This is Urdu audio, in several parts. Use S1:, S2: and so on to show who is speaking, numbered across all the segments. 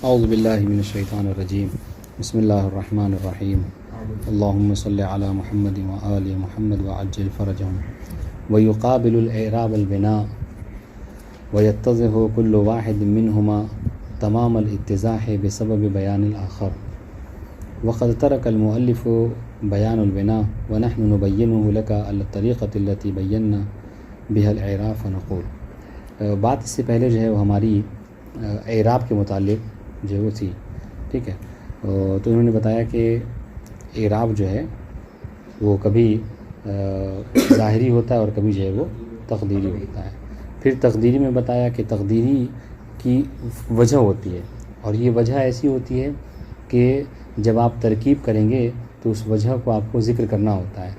S1: اعوذ باللہ من الشیطان الرجیم بسم اللہ الرحمن الرحیم اللہم صلی علی محمد وآل محمد وعجل فرجہم ویقابل الاعراب البناء ویتضح کل واحد منہما تمام الاتضاح بسبب بیان الآخر وقد ترک المؤلف بیان البناء ونحن نبینه لك على الطریقة التي بینا بها الاعراب فنقول. بات اس سے پہلے جو ہے وہ ہماری اعراب کے متعلق جو وہ تھی، ٹھیک ہے. تو انہوں نے بتایا کہ اعراب جو ہے وہ کبھی ظاہری ہوتا ہے اور کبھی جو ہے وہ تقدیری ہوتا ہے. پھر تقدیری میں بتایا کہ تقدیری کی وجہ ہوتی ہے، اور یہ وجہ ایسی ہوتی ہے کہ جب آپ ترکیب کریں گے تو اس وجہ کو آپ کو ذکر کرنا ہوتا ہے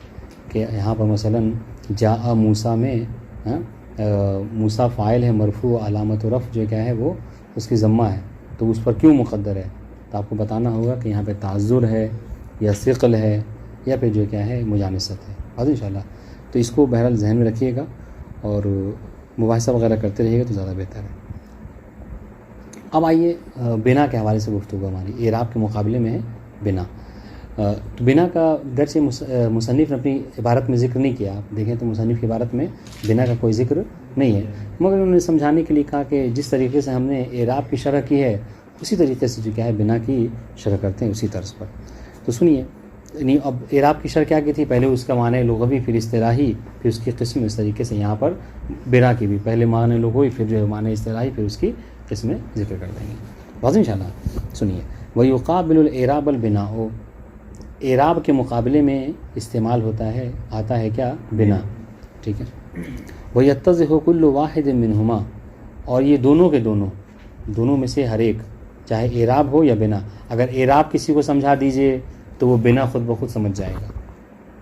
S1: کہ یہاں پر مثلا جاء موسیٰ میں موسیٰ فاعل ہے مرفوع، علامت و رفع جو کیا ہے وہ اس کی ضمہ ہے، تو اس پر کیوں مقدر ہے؟ تو آپ کو بتانا ہوگا کہ یہاں پہ تعذر ہے یا ثقل ہے یا پھر جو کیا ہے مجانست ہے. اور انشاءاللہ تو اس کو بہرحال ذہن میں رکھیے گا اور مباحثہ وغیرہ کرتے رہیے گا تو زیادہ بہتر ہے. اب آئیے بنا کے حوالے سے گفتگو ہماری اعراب کے مقابلے میں ہے بنا. تو بنا کا گرچہ مصنف نے اپنی عبارت میں ذکر نہیں کیا، آپ دیکھیں تو مصنف کی عبارت میں بنا کا کوئی ذکر نہیں ہے، مگر انہوں نے سمجھانے کے لیے کہا کہ جس طریقے سے ہم نے اعراب کی شرح کی ہے اسی طریقے سے جو کیا ہے بنا کی شرح کرتے ہیں اسی طرز پر. تو سنیے، یعنی اب اعراب کی شرح کیا کی تھی؟ پہلے اس کا معنی لغوی، پھر اصطلاحی، پھر اس کی قسم. اس طریقے سے یہاں پر بنا کی بھی پہلے معنی لغوی، پھر جو ہے معنی اصطلاحی، پھر اس کی قسمیں ذکر کر دیں گے. واضح انشاءاللہ. سنیے، وَيُقَابِلُ الْإِعْرَابَ الْبِنَاءُ، اعراب کے مقابلے میں استعمال ہوتا ہے، آتا ہے کیا؟ بنا. ٹھیک ہے. وَيَتَّضِحُ كُلُّ وَاحِدٍ مِّنْهُمَا، اور یہ دونوں کے دونوں میں سے ہر ایک، چاہے اعراب ہو یا بنا. اگر اعراب کسی کو سمجھا دیجئے تو وہ بنا خود بخود سمجھ جائے گا،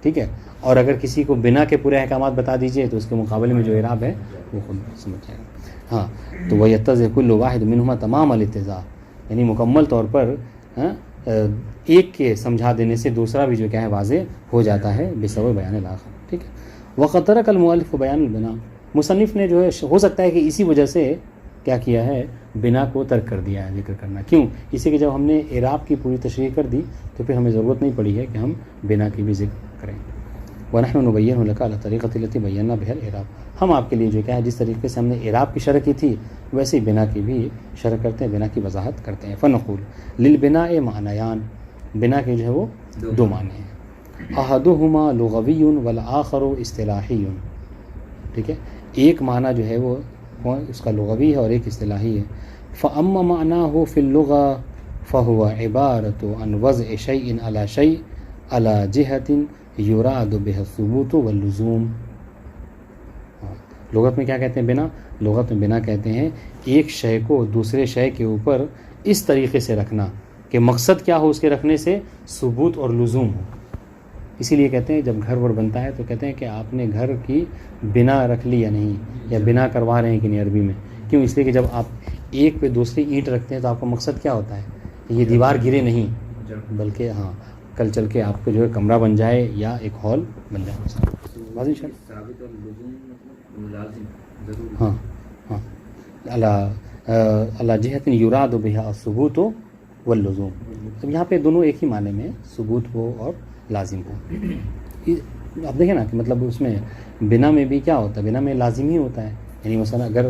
S1: ٹھیک ہے. اور اگر کسی کو بنا کے پورے احکامات بتا دیجئے تو اس کے مقابلے میں جو اعراب ہے وہ خود سمجھ جائے گا. ہاں، تو وَيَتَّضِحُ كُلُّ وَاحِدٍ مِّنْهُمَا تمام الاتضاح، یعنی مکمل طور پر ایک کے سمجھا دینے سے دوسرا بھی جو کیا ہے واضح ہو جاتا ہے بسبب بیان الآخر. ٹھیک ہے. وَقَدْ تَرَكَ الْمُؤَلِّفُ بَيَانَ الْبِنَاءِ، مصنف نے جو ہے ہو سکتا ہے کہ اسی وجہ سے کیا کیا ہے، بنا کو ترک کر دیا ہے ذکر کرنا. کیوں؟ اسی کہ جب ہم نے اعراب کی پوری تشریح کر دی تو پھر ہمیں ضرورت نہیں پڑی ہے کہ ہم بنا کی بھی ذکر کریں. وَنَحْنُ نُبَيِّنُ لَكَ عَلَى الطَّرِيقَةِ الَّتِي بَيَّنَّا بِهَا الْإِعْرَابَ، ہم آپ کے لیے جو کیا ہے جس طریقے سے ہم نے اعراب کی شرح کی تھی ویسے ہی بنا کی بھی شرح کرتے ہیں، بنا کی وضاحت کرتے ہیں. فنقول للبناء معنیان، بنا کے جو ہے وہ دو معنی ہیں. احدہما لغوی والآخر اصطلاحی. ٹھیک ہے. ایک معنی جو ہے وہ اس کا لغوی ہے اور ایک اصطلاحی ہے. فاما معناه فی اللغة فهو عبارة عن وضع شيء على شيء على جهة يراد بها الثبوت واللزوم. لغت میں کیا کہتے ہیں؟ بنا. لغت میں بنا کہتے ہیں ایک شے کو دوسرے شے کے اوپر اس طریقے سے رکھنا کہ مقصد کیا ہو اس کے رکھنے سے؟ ثبوت اور لزوم ہو. اسی لیے کہتے ہیں جب گھر ور بنتا ہے تو کہتے ہیں کہ آپ نے گھر کی بنا رکھ لی یا نہیں، یا بنا کروا رہے ہیں کہ نہیں عربی میں. کیوں؟ اس لیے کہ جب آپ ایک پہ دوسری اینٹ رکھتے ہیں تو آپ کا مقصد کیا ہوتا ہے کہ یہ دیوار گرے نہیں، بلکہ ہاں کل چل کے آپ کو جو ہے کمرہ بن جائے یا ایک ہال بن جائے. ہاں ہاں، اللہ جہت یراد بها الثبوت واللزوم. اب یہاں پہ دونوں ایک ہی معنی میں ثبوت ہو اور لازم ہو. آپ دیکھیں نا کہ مطلب اس میں بنا میں بھی کیا ہوتا ہے؟ بنا میں لازم ہی ہوتا ہے. یعنی مثلا اگر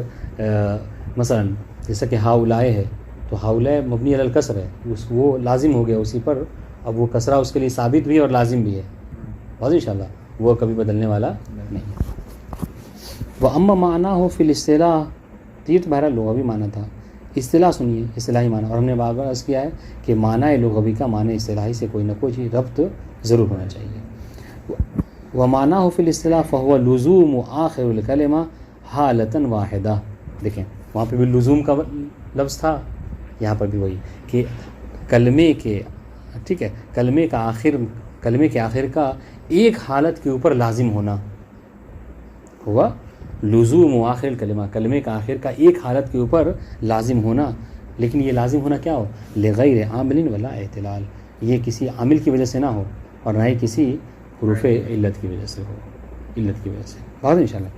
S1: مثلا جیسا کہ ہاؤلائے ہے تو ہاؤلائے مبنی علی الکسر ہے، وہ لازم ہو گیا اسی پر. اب وہ کسرہ اس کے لیے ثابت بھی ہے اور لازم بھی ہے. واضح انشاءاللہ، وہ کبھی بدلنے والا نہیں ہے. وَأَمَّا مَعْنَاهُ فِي الْإِصْطِلَاحِ، یہ تو بہرحال لغوی معنی تھا. اصطلاح سنیے، اصطلاحی معنی. اور ہم نے بار بار عرض کیا ہے کہ معنی لغوی کا معنی اصطلاحی سے کوئی نہ کوئی ربط ضرور ہونا چاہیے. وَمَعْنَاهُ فِي الْإِصْطِلَاحِ فَهُوَ لُزُومُ آخِرِ الْكَلِمَةِ حَالَةً وَاحِدَةً. دیکھیں وہاں پہ بھی لزوم کا لفظ تھا، یہاں پر بھی وہی کہ کلمے کے، ٹھیک ہے، کلمے کے آخر کا ایک حالت کے اوپر لازم ہونا ہوا لزوم آخر الکلمہ، کلمے کا آخر کا ایک حالت کے اوپر لازم ہونا. لیکن یہ لازم ہونا کیا ہو؟ لغیر عامل ولا اعتلال، یہ کسی عامل کی وجہ سے نہ ہو اور نہ ہی کسی حروف علت کی وجہ سے ہو، علت کی وجہ سے. بات انشاءاللہ.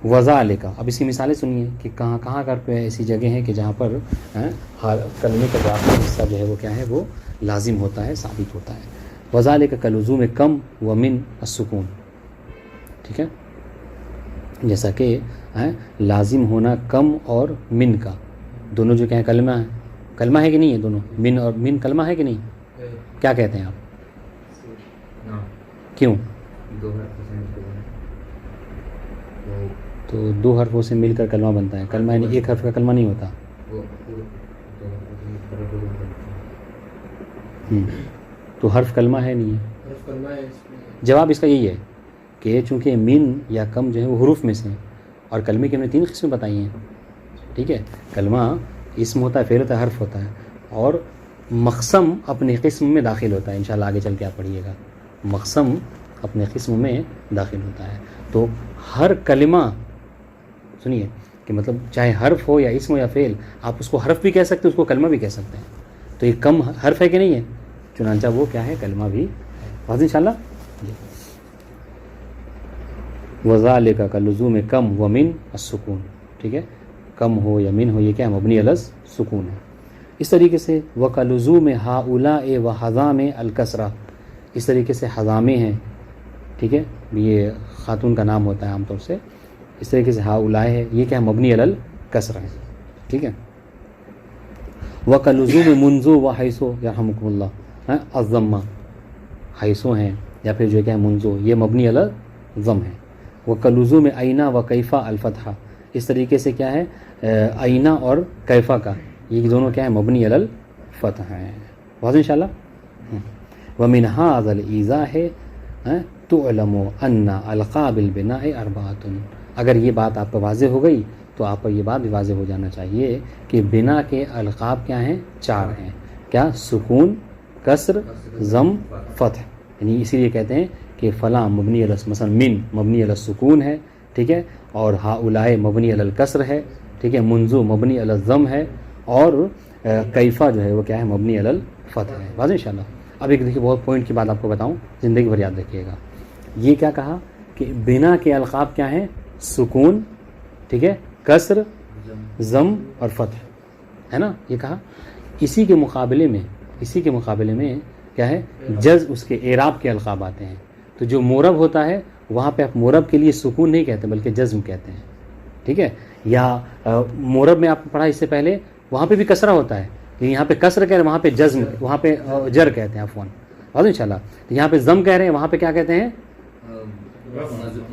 S1: وذالک، اب اس کی مثالیں سنیے کہ کہاں کہاں کر پہ ایسی جگہ ہیں کہ جہاں پر کلمے کا جو آخری حصہ جو ہے وہ کیا ہے، وہ لازم ہوتا ہے، ثابت ہوتا ہے. وذالک کلزوم کم و من السکون. ٹھیک ہے، جیسا کہ لازم ہونا کم اور من کا، دونوں جو کیا ہے کلمہ ہے. کلمہ ہے کہ نہیں ہے دونوں؟ من اور من کلمہ ہے کہ نہیں؟ کیا کہتے ہیں آپ؟ کیوں؟ تو دو حرفوں سے مل کر کلمہ بنتا ہے. کلمہ یعنی ایک حرف کا کلمہ نہیں ہوتا. تو حرف کلمہ ہے نہیں ہے؟ جواب اس کا یہی ہے کہ چونکہ من یا کم جو ہے وہ حروف میں سے ہیں، اور کلمے کی ہم نے 3 قسمیں بتائی ہیں. ٹھیک ہے، کلمہ اسم ہوتا ہے، فعل ہوتا ہے، حرف ہوتا ہے، اور مقسم اپنے قسم میں داخل ہوتا ہے. انشاءاللہ آگے چل کے آپ پڑھیے گا، مقسم اپنے قسم میں داخل ہوتا ہے. تو ہر کلمہ سنیے کہ مطلب چاہے حرف ہو یا اسم ہو یا فعل، آپ اس کو حرف بھی کہہ سکتے ہیں، اس کو کلمہ بھی کہہ سکتے ہیں. تو یہ کم حرف ہے کہ نہیں ہے؟ چنانچہ وہ کیا ہے، کلمہ بھی. واضح انشاءاللہ. وذالک کلزوم کم و من السکون. ٹھیک ہے، کم ہو یا من ہو یہ کیا ہے، مبنی علی السکون ہے. اس طریقے سے وکلزوم ہؤلاء و حضام الکسرہ، اس طریقے سے حضامے ہیں. ٹھیک ہے، یہ خاتون کا نام ہوتا ہے عام طور سے. اس طریقے سے ہؤلاء ہے، یہ کیا ہے، مبنی علی الکسرہ ہے. ٹھیک ہے، وکلزوم منذ و حیثو یرحمکم اللہ الضمہ، حیثو ہیں یا پھر جو کیا ہے منذ، یہ مبنی علی الضم ہے. وکلزوم اینا و کیفہ الفتحہ، اس طریقے سے کیا ہے اینا اور کیفہ کا، یہ دونوں کیا ہے، مبنی علی الفتح ہیں. واضح انشاءاللہ. ومن ھذا الایضاح تعلم ان القاب البناء اربعۃ. اگر یہ بات آپ کو واضح ہو گئی تو آپ کو یہ بات بھی واضح ہو جانا چاہیے کہ بنا کے القاب کیا ہیں، 4 ہیں. کیا؟ سکون، کسر، ضم، فتح. یعنی اسی لیے کہتے ہیں کہ فلاں مبنی علی، مثلا من مبنی علی السکون ہے. ٹھیک ہے، اور ہؤلاء مبنی علی الکسر ہے. ٹھیک ہے، منذ مبنی علی الضم ہے، اور کیفہ جو ہے وہ کیا ہے، مبنی علی الفتح ہے. واضح انشاءاللہ. اب ایک دیکھیے بہت پوائنٹ کی بات آپ کو بتاؤں، زندگی بھر یاد رکھیے گا. یہ کیا کہا کہ بنا کے القاب کیا ہیں، سکون، ٹھیک ہے، کسر، ضم اور فتح ہے نا، یہ کہا. اسی کے مقابلے میں کیا ہے، جز اس کے اعراب کے القاب آتے ہیں. تو جو مورب ہوتا ہے وہاں پہ آپ مورب کے لیے سکون نہیں کہتے بلکہ جزم کہتے ہیں. ٹھیک ہے، یا مورب میں آپ نے پڑھا اس سے پہلے، وہاں پہ بھی کسرہ ہوتا ہے، لیکن یہاں پہ کسر کہہ رہے ہیں، وہاں پہ جزم، وہاں پہ جر کہتے ہیں عفواً. واضح انشاءاللہ. تو یہاں پہ ضم کہہ رہے ہیں، وہاں پہ کیا کہتے ہیں،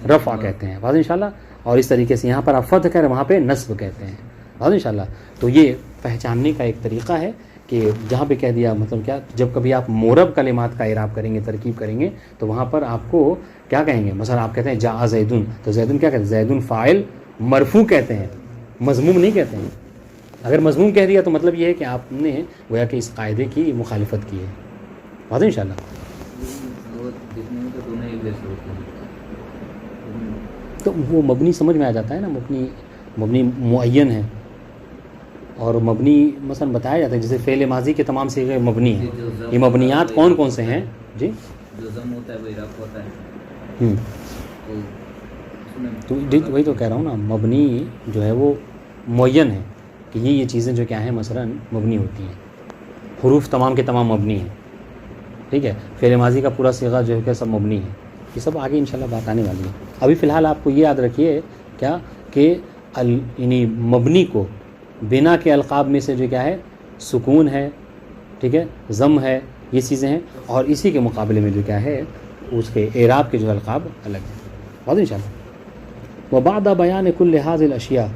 S1: رفع کہتے ہیں. واضح انشاءاللہ. اور اس طریقے سے یہاں پر آپ فتح کہہ رہے ہیں، وہاں پہ نصب کہتے ہیں. واضح انشاءاللہ. تو یہ پہچاننے کا ایک طریقہ ہے کہ جہاں پہ کہہ دیا مطلب کیا، جب کبھی آپ مورب کلمات کا اعراب کریں گے، ترکیب کریں گے، تو وہاں پر آپ کو کیا کہیں گے. مثلا آپ کہتے ہیں جاء زیدن، تو زیدن کیا کہتے ہیں، زیدن فاعل مرفوع کہتے ہیں، مضموم نہیں کہتے ہیں. اگر مضموم کہہ دیا تو مطلب یہ ہے کہ آپ نے گویا کہ اس قاعدے کی مخالفت کی ہے. واضح انشاءاللہ. تو وہ مبنی سمجھ میں آ جاتا ہے نا، مبنی معین ہے، اور مبنی مثلا بتایا جاتا ہے جیسے فعل ماضی کے تمام صیغے مبنی ہیں. یہ مبنیات کون کون سے ہیں جی؟
S2: جو ضم ہوتا ہے وہ اعراب ہوتا ہے.
S1: تو وہی تو کہہ رہا ہوں نا، مبنی جو ہے وہ معین ہے کہ یہ چیزیں جو کیا ہیں مثلا مبنی ہوتی ہیں. حروف تمام کے تمام مبنی ہیں. ٹھیک ہے، فعل ماضی کا پورا صیغہ جو ہے کہ سب مبنی ہے. یہ سب آگے انشاءاللہ بات آنے والی ہے. ابھی فی الحال آپ کو یہ یاد رکھیے کیا کہ یعنی مبنی کو بنا کے القاب میں سے جو کیا ہے، سکون ہے، ٹھیک ہے، ضم ہے، یہ چیزیں ہیں. اور اسی کے مقابلے میں جو کیا ہے اس کے اعراب کے جو القاب الگ ہیں. واضح انشاءاللہ. وبعد بیان کل هذه الاشیاء،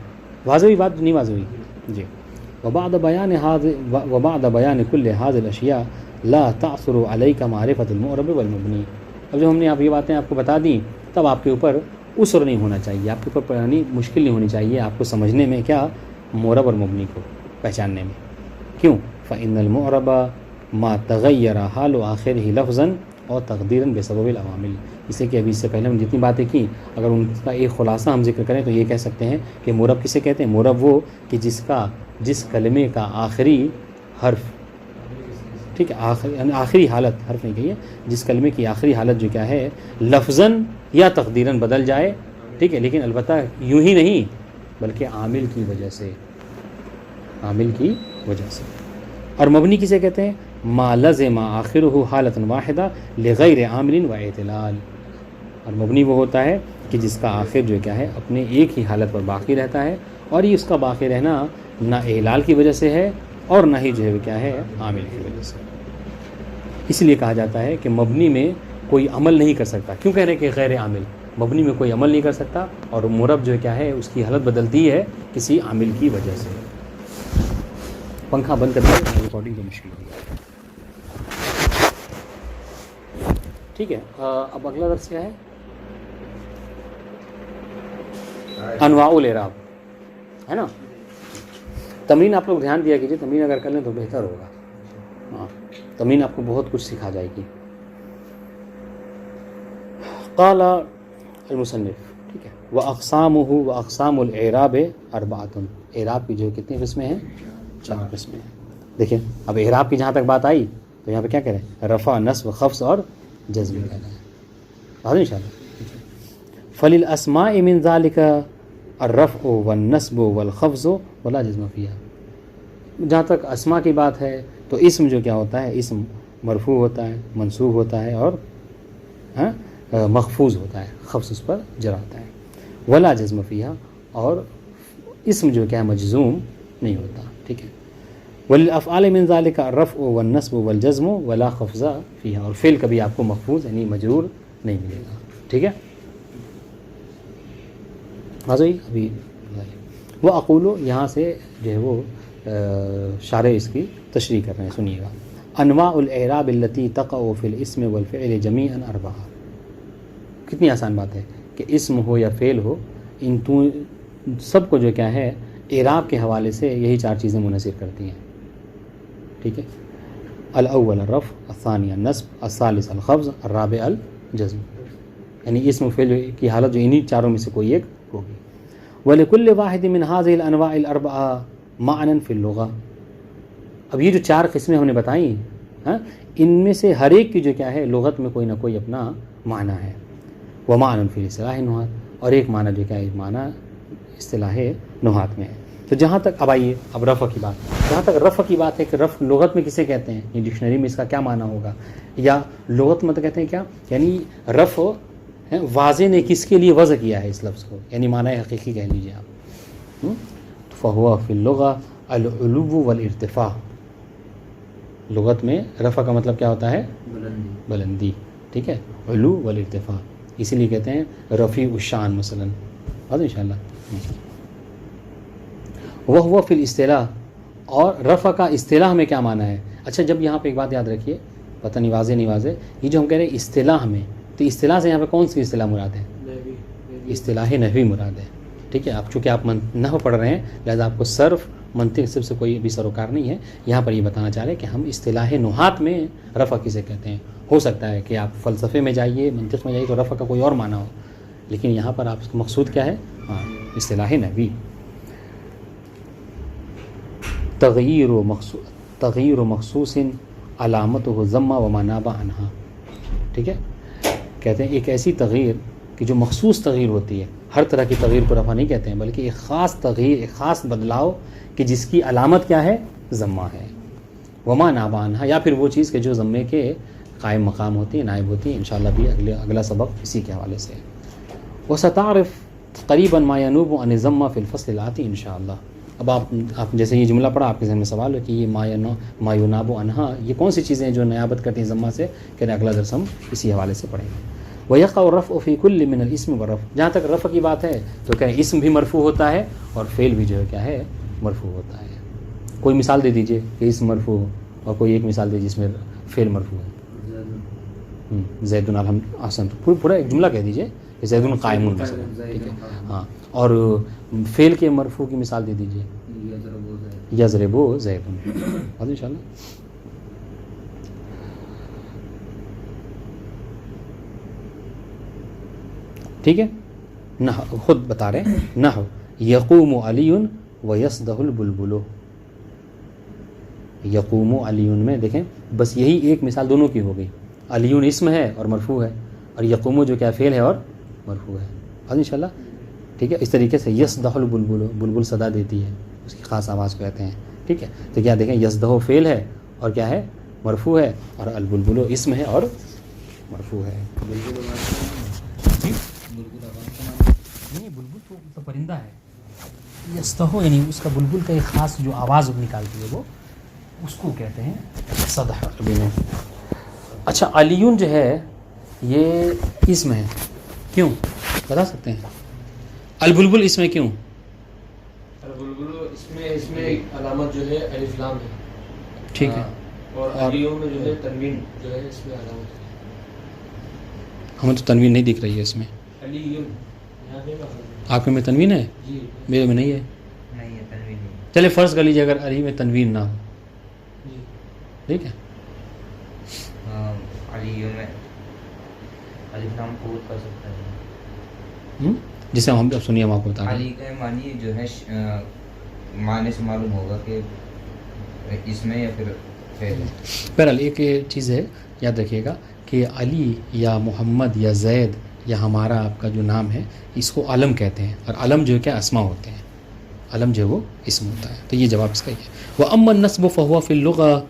S1: واضح ہوئی بات نہیں واضح ہوئی جی؟ وبعد بیان کل هذه الاشیاء لا تعثر علیک معرفۃ المعرب والمبنی. اب جو ہم نے آپ یہ باتیں آپ کو بتا دیں، تب آپ کے اوپر عسر نہیں ہونا چاہیے، آپ کے اوپر یعنی مشکل نہیں ہونی چاہیے آپ کو سمجھنے میں کیا، معرب اور مبنی کو پہچاننے میں. کیوں؟ فإن المعرب ما تغیر حال آخرہ لفظا اور تقدیرا بسبب العوامل. اسے کہ ابھی اس سے پہلے ہم جتنی باتیں کی، اگر ان کا ایک خلاصہ ہم ذکر کریں تو یہ کہہ سکتے ہیں کہ معرب کسے کہتے ہیں. معرب وہ کہ جس کلمے کا آخری حرف، ٹھیک ہے، آخری حالت، حرف نہیں کہیے، جس کلمے کی آخری حالت جو کیا ہے لفظاً یا تقدیراً بدل جائے ٹھیک ہے، لیکن البتہ یوں ہی نہیں بلکہ عامل کی وجہ سے، عامل کی وجہ سے۔ اور مبنی کسے کہتے ہیں؟ ما لزم آخرہ حالۃ واحدہ لغیر عامل و اعتلال۔ اور مبنی وہ ہوتا ہے کہ جس کا آخر جو کیا ہے اپنے ایک ہی حالت پر باقی رہتا ہے، اور یہ اس کا باقی رہنا نہ اعلال کی وجہ سے ہے اور نہ ہی جو ہے کیا ہے عامل کی وجہ سے۔ اس لیے کہا جاتا ہے کہ مبنی میں کوئی عمل نہیں کر سکتا۔ کیوں کہہ رہے ہیں کہ غیر عامل؟ مبنی میں کوئی عمل نہیں کر سکتا، اور مرب جو کیا ہے اس کی حالت بدلتی ہے کسی عامل کی وجہ سے۔ پنکھا بند کر دیں، ریکارڈنگ تو مشکل ہوگی۔ ٹھیک ہے، اب اگلا درس کیا ہے؟ انواع الاعراب، ہے نا؟ تمرین آپ لوگ دھیان دیا کیجیے، تمرین اگر کر لیں تو بہتر ہوگا۔ ہاں، تمرین آپ کو بہت کچھ سکھا جائے گی۔ قال المصنف، ٹھیک ہے، واقسامہ واقسام الاعراب اربعۃ، اعراب کی جو کتنی قسمیں ہیں؟ 4 قسمیں ہیں۔ دیکھیں اب اعراب کی جہاں تک بات آئی تو یہاں پہ کیا کہہ رہے ہیں؟ رفع، نصب، خفض اور جزم کہہ رہے ہیں۔ بات انشاءاللہ۔ فللاسماء من ذلك الرفع والنصب والخفض ولا جزم فيها۔ جہاں تک اسماء کی بات ہے تو اسم جو کیا ہوتا ہے، اسم مرفوع ہوتا ہے، منصوب ہوتا ہے اور مخفوض ہوتا ہے، خفض اس پر جرا ہوتا ہے۔ ولا جزم فیہا، اور اسم جو کیا ہے مجزوم نہیں ہوتا، ٹھیک ہے۔ وللافعال من ذلك الرفع والنصب والجزم ولا خفض فیہا، اور فعل کبھی آپ کو مخفوض یعنی مجرور نہیں ملے گا، ٹھیک ہے۔ ابھی وہ اقولو، یہاں سے جو ہے وہ شارح اس کی تشریح کر رہے ہیں، سنیے گا۔ انواع الاعراب التي تقع في الاسم والفعل جميعا اربعہ۔ کتنی آسان بات ہے کہ اسم ہو یا فعل ہو، ان سب کو جو کیا ہے اعراب کے حوالے سے یہی 4 چیزیں منحصر کرتی ہیں، ٹھیک ہے۔ الاول الرفع، الثانی النصب، الثالث الخفض، الرابع الجزم، یعنی اسم و فعل کی حالت جو انہی 4 میں سے کوئی ایک ہوگی۔ وَلِكُلِّ وَاحِدٍ مِّنْ هَذِهِ الْأَنْوَاعِ الْأَرْبَعَةِ مَعْنًا فِي اللُّغَةِ۔ اب یہ جو 4 قسمیں ہم نے بتائیں، ان میں سے ہر ایک کی جو کیا ہے لغت میں کوئی نہ کوئی اپنا معنی ہے۔ وَمَعْنًا فِي اصطلاح نحات، اور ایک معنی جو کیا ہے معنی اصطلاح نحات میں ہے۔ تو جہاں تک اب آئیے اب رفع کی بات، جہاں تک رفع کی بات ہے کہ رفع لغت میں کسے کہتے ہیں، یہ ڈکشنری میں اس کا کیا معنی ہوگا، یا لغت میں تو کہتے ہیں کیا، یعنی رفع واضح نے کس کے لیے وضع کیا ہے اس لفظ کو، یعنی معنی حقیقی کہہ لیجیے آپ۔ فہو فی اللغہ العلو والارتفاع، لغت میں رفع کا مطلب کیا ہوتا ہے؟ بلندی، ٹھیک ہے، علو والارتفاع، اسی لیے کہتے ہیں رفیع الشان مثلا، بات انشاءاللہ۔ وہو فی الاصطلاح، اور رفع کا اصطلاح میں کیا معنی ہے؟ اچھا، جب یہاں پہ ایک بات یاد رکھیے، پتہ نہیں واضح نہیں واضح، یہ جو ہم کہہ رہے ہیں اصطلاح میں، تو اصطلاح سے یہاں پہ کون سی اصطلاح مراد ہے؟ اصطلاح نحوی مراد ہے، ٹھیک ہے۔ آپ چونکہ آپ نحو پڑھ رہے ہیں لہذا آپ کو صرف منطق سے کوئی بھی سروکار نہیں ہے، یہاں پر یہ بتانا چاہ رہے ہیں کہ ہم اصطلاح نحات میں رفع کسے کہتے ہیں۔ ہو سکتا ہے کہ آپ فلسفے میں جائیے، منطق میں جائیے تو رفع کا کوئی اور معنی ہو، لیکن یہاں پر آپ کا مقصود کیا ہے؟ اصطلاح نحوی۔ تغییر مخصوص علامتہ ضمہ وما ناب عنہا، ٹھیک ہے۔ کہتے ہیں ایک ایسی تغییر کہ جو مخصوص تغییر ہوتی ہے، ہر طرح کی تغییر کو رفع نہیں کہتے ہیں، بلکہ ایک خاص تغییر، ایک خاص بدلاؤ کہ جس کی علامت کیا ہے؟ ضمہ ہے۔ وما ناب عنہا، یا پھر وہ چیز کہ جو ضمے کے قائم مقام ہوتی ہے، نائب ہوتی ہے، انشاءاللہ بھی اگلا سبق اسی کے حوالے سے ہے۔ وستعرف قریبا ما ینوب عن الضمہ فی الفصل الآتی انشاءاللہ۔ اب آپ جیسے یہ جملہ پڑھا، آپ کے ذہن میں سوال ہے کہ یہ ما یناب عنہا، یہ کون سی چیزیں ہیں جو نیابت کرتی ہیں ضمہ سے، کہ اگلا درس ہم اسی حوالے سے پڑھیں گے۔ وَيَقَعُ الرَّفْعُ فِي كُلِّ مِنَ الْإِسْمِ وَالرَّفْعِ، جہاں تک رفع کی بات ہے تو کہیں اسم بھی مرفوع ہوتا ہے اور فعل بھی جو ہے کیا ہے مرفوع ہوتا ہے۔ کوئی مثال دے دیجئے کہ اسم مرفوع اور کوئی ایک مثال دے جس میں فعل مرفوع ہے۔ زید احسن، پورا ایک جملہ کہہ دیجئے کہ زید قائم مثلا، ٹھیک ہے، ہاں، اور فعل کے مرفوع کی مثال دے دیجئے، یضرب زید، ان شاء اللہ۔ ٹھیک ہے، نحو خود بتا رہے ہیں، نحو یقوم علی ویصدہ البلبل، یقوم علی میں دیکھیں بس یہی ایک مثال دونوں کی ہو گئی، علی اسم ہے اور مرفوع ہے، اور یقوم جو کیا فعل ہے اور مرفوع ہے، ان شاء اللہ۔ ٹھیک ہے. اس طریقے سے یصدح البلبل، بلبل صدا دیتی ہے، اس کی خاص آواز کو کہتے ہیں. ٹھیک ہے. تو کیا دیکھیں یصدح فعل ہے اور کیا ہے مرفوع ہے، اور البلبل اسم ہے اور مرفوع ہے. نہیں بلبل تو پرندہ ہے. یصدح یعنی اس کا بلبل کا ایک خاص جو آواز نکالتی ہے وہ اس کو کہتے ہیں صدح عربی میں. اچھا علیون جو ہے یہ اسم ہے، کیوں بتا سکتے ہیں؟ البلبل اس میں کیوں؟
S3: البلبل اس میں علامت جو ہے الف لام ہے.
S1: ٹھیک ہے.
S3: اور علیوں میں جو ہے تنوین جو ہے اس میں علامت ہے.
S1: ہمیں تو تنوین نہیں دکھ رہی ہے اس میں.
S3: علیون یہاں پہ
S1: آپ کے میں تنوین ہے؟
S3: جی
S1: میرے میں نہیں ہے.
S2: نہیں ہے تنوین نہیں.
S1: چلے فرض کر لیجیے اگر علی میں تنوین نہ ہو،
S3: جی
S1: ٹھیک ہے.
S2: علیوں میں الف لام قوت کر سکتا ہے.
S1: جسے ہم اب سنیے ہم آپ کو بتا رہے
S2: علی کا معنی جو ہے معنی سے معلوم ہوگا کہ اس میں یا پھر فعل ہے.
S1: بہرحال ایک چیز ہے یاد رکھیے گا کہ علی یا محمد یا زید یا ہمارا آپ کا جو نام ہے اس کو علم کہتے ہیں، اور علم جو ہے کیا اسما ہوتے ہیں. علم جو ہے وہ اسم ہوتا ہے. تو یہ جواب اس کا ہی ہے. وَأَمَّا النَّصْبُ فَهُوَ فِي اللُّغَةِ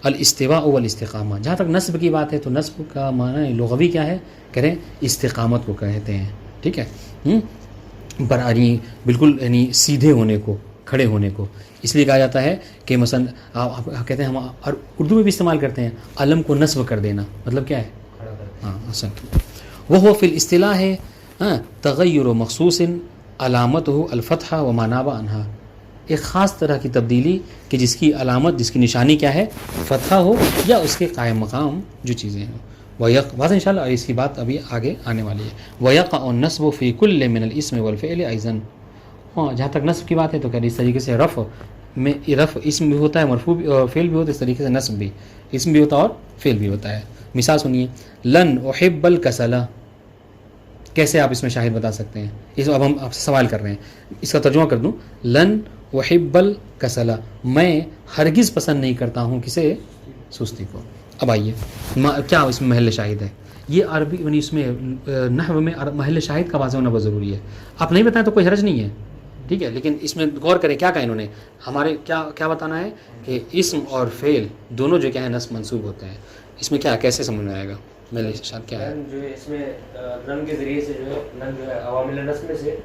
S1: الاستواء والاستقامہ. جہاں تک نصب کی بات ہے تو نصب کا معنی لغوی کیا ہے کریں استقامت کو کہتے ہیں. ٹھیک ہے. براری بالکل یعنی سیدھے ہونے کو، کھڑے ہونے کو. اس لیے کہا جاتا ہے کہ مثلا آپ کہتے ہیں ہم اور اردو میں بھی استعمال کرتے ہیں علم کو نصب کر دینا. مطلب کیا ہے؟
S2: کھڑا کرتے
S1: ہاں اصل وہ فی الاصطلاح ہے تغیر و مخصوص علامت ہو الفتح و ماناب عنہا. ایک خاص طرح کی تبدیلی کہ جس کی علامت جس کی نشانی کیا ہے فتح ہو یا اس کے قائم مقام جو چیزیں ہیں. بات انشاءاللہ اس کی بات ابھی آگے آنے والی ہے. وَيَقَعُ النَّصْبُ فِي كُلِّ مِنَ الْإِسْمِ وَالْفِعْلِ أَيْضًا. ہاں جہاں تک نصب کی بات ہے تو کیا اس طریقے سے رفع میں رفع اسم بھی ہوتا ہے، مرفوع بھی اور فعل بھی ہوتا ہے. اس طریقے سے نصب بھی اسم بھی ہوتا ہے اور فعل بھی ہوتا ہے. مثال سنیے لن احب الکسل. کیسے آپ اس میں شاہد بتا سکتے ہیں؟ اس اب ہم آپ سے سوال کر رہے ہیں، اس کا ترجمہ کر دوں. لن احب الکسل، میں ہرگز پسند نہیں کرتا ہوں کسے؟ سستی کو. اب آئیے کیا اس میں محل شاہد ہے؟ یہ عربی یعنی اس میں نحو میں محل شاہد کا واضح ہونا بہت ضروری ہے. آپ نہیں بتائیں تو کوئی حرج نہیں ہے، ٹھیک ہے، لیکن اس میں غور کریں کیا کہا انہوں نے. ہمارے کیا بتانا ہے کہ اسم اور فعل دونوں جو کیا ہے نصب منصوب ہوتے ہیں. اس میں کیا کیسے سمجھ میں آئے گا محل شاہد کیا ہے؟
S3: جو ہے اس میں لن کے ذریعے سے جو ہے لن جو ہے عوامل نصب میں سے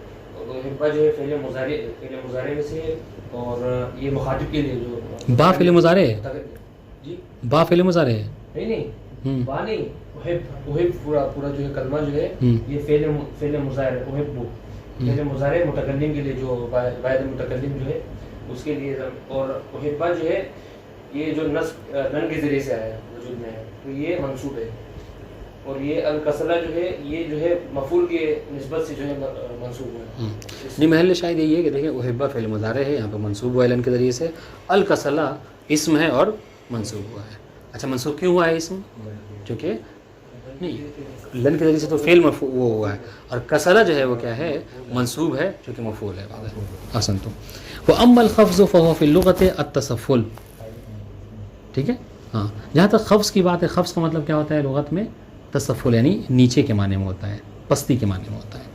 S3: حبہ جو ہے فعل مضارع میں سے، اور یہ مخاطب کے لیے جو
S1: با فعل مضارع ہے.
S3: جی
S1: با فعل مضارع ہے.
S3: نہیں با نہیں، احب پورا جو ہے کلمہ جو ہے یہ فعل مضارع احب فعل مضارع متکلم کے لیے جو واحد متکلم جو ہے اس کے لیے. اور احبہ جو ہے یہ جو نصب لن کے ذریعے سے آیا ہے وجود میں ہے تو یہ منصوب ہے. اور یہ الکسلہ جو ہے یہ جو ہے مفعول کے نسبت سے جو ہے منصوب ہے.
S1: نہیں محل شاہد یہی ہے کہ دیکھیں احبہ فعل مضارع ہے، یہاں پہ منصوب ہوا ہے لن کے ذریعے سے. الکسلہ اسم ہے اور منصوب ہوا ہے. اچھا منصوب کیوں ہوا ہے اسم؟ چونکہ نہیں لن کے ذریعے سے تو فعل مرفوع وہ ہوا ہے، اور کسلہ جو ہے وہ کیا ہے منصوب ہے چونکہ مفعول ہے. حسن تو وَأَمَّا الْخَفْضُ فَهُوَ فِي اللُّغَةِ التَّسَفُّلُ. ٹھیک ہے. ہاں جہاں تک خفض کی بات ہے، خفض کا مطلب کیا ہوتا ہے لغت میں؟ تسفل یعنی نیچے کے معنی میں ہوتا ہے، پستی کے معنی میں ہوتا ہے.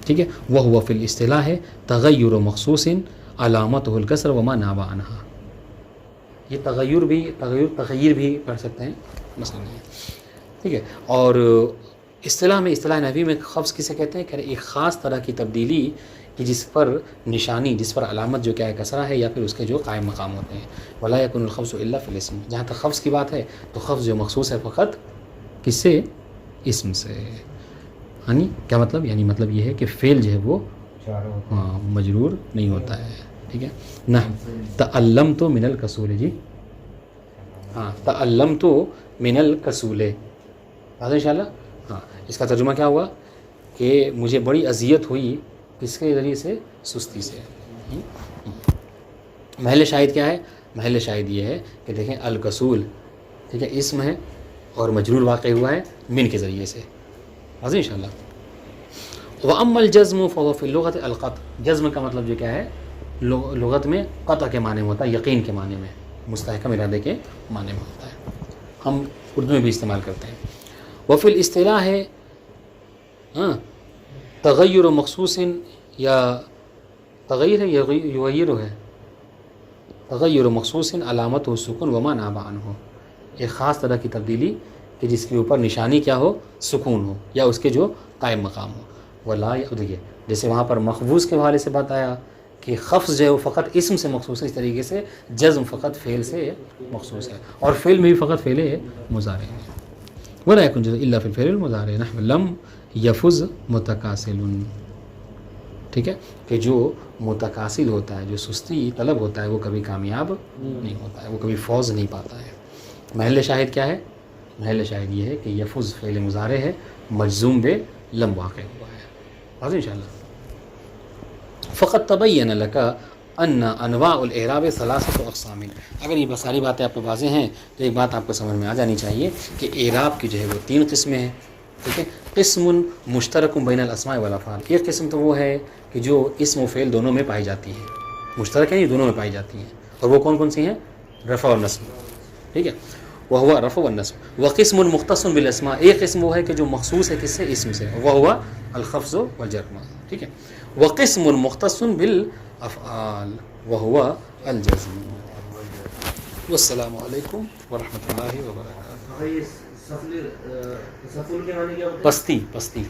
S1: ٹھیک ہے. وَهُوَ فِي الْإِصْطِلَاحِ تَغَيُّرُ مَخْصُوصٍ عَلَامَتُهُ الْكَسْرُ وَمَا نَابَ عَنْهَا. یہ تغیر بھی پڑھ سکتے ہیں، مسئلہ نہیں ہے. ٹھیک ہے. اور اصطلاح میں اصطلاح نحوی میں خفض کسے کہتے ہیں کہ ایک خاص طرح کی تبدیلی کہ جس پر نشانی جس پر علامت جو کیا ہے کسرہ ہے یا پھر اس کے جو قائم مقام ہوتے ہیں. ولا یکن الخفض الا فی الاسم. جہاں تک خفض کی بات ہے تو خفض جو مخصوص ہے فقط کس سے؟ اسم سے. یعنی کیا مطلب؟ یعنی مطلب یہ ہے کہ فعل جو ہے وہ مجرور نہیں ہوتا ہے. ٹھیک ہے. نہ تعلمت من الکسول. جی ہاں تعلمت من الکسول ان شاء اللہ. ہاں اس کا ترجمہ کیا ہوا کہ مجھے بڑی اذیت ہوئی کس کے ذریعے سے؟ سستی سے. محل شاہد کیا ہے؟ محل شاہد یہ ہے کہ دیکھیں الکسول ٹھیک ہے اسم ہے اور مجرور واقع ہوا ہے من کے ذریعے سے. واضح ان شاء اللہ. وَأَمَّا الْجَزْمُ فَهُوَ فِي اللُّغَةِ الْقَطْعُ. جزم کا مطلب جو کیا ہے لغت میں قطع کے معنی میں ہوتا ہے، یقین کے معنی میں، مستحکم ارادے کے معنی میں ہوتا ہے. ہم اردو میں بھی استعمال کرتے ہیں. وفی الاصطلاح ہے تغیر مخصوص یا تغیر ہے، یغیر ہے، تغیر مخصوص علامت و سکون وما ناب عنہ، ایک خاص طرح کی تبدیلی کہ جس کے اوپر نشانی کیا ہو، سکون ہو یا اس کے جو قائم مقام ہو۔ ولا دیکھیے جیسے وہاں پر مخبوز کے حوالے سے بتایا کہ خفض جو ہے وہ فقط اسم سے مخصوص ہے، اس طریقے سے جزم فقط فعل سے مخصوص ہے، اور فعل میں بھی فقط فعل مضارع ہے۔ ولا يكن جزء الا في الفعل المضارع نحو لم يفز متکاسل، ٹھیک ہے، کہ جو متکاسل ہوتا ہے، جو سستی طلب ہوتا ہے، وہ کبھی کامیاب نہیں ہوتا ہے، وہ کبھی فوز نہیں پاتا ہے۔ محل شاہد کیا ہے؟ محل شاہد یہ ہے کہ یفز فعل مضارع ہے، مجزوم بے لم واقع ہوا ہے۔ واضح انشاءاللہ۔ فقط تبین لک ان انواع الاعراب ثلاثۃ اقسام، اگر یہ ساری باتیں آپ کو واضح ہیں تو ایک بات آپ کو سمجھ میں آ جانی چاہیے کہ اعراب کی جو ہے وہ 3 قسمیں ہیں، ٹھیک ہے۔ قسم مشترک بین الاسماء والافعال، ایک قسم تو وہ ہے کہ جو اسم و فعل دونوں میں پائی جاتی ہیں، مشترک ہیں، یہ دونوں میں پائی جاتی ہیں، اور وہ کون کون سی ہیں؟ رفع اور نصب، ٹھیک ہے، وہو رفع والنصب۔ وقسم مختص بالاسماء، ایک قسم وہ ہے کہ جو مخصوص ہے کس سے؟ اسم سے، وہو الخفض والجر، ٹھیک ہے۔ وقسم مختص بالافعال وهو الجزم۔ والسلام علیکم ورحمۃ اللہ وبرکاتہ۔
S3: یہ سفل کے معنی کیا ہوتا ہے؟
S1: پستی، پستی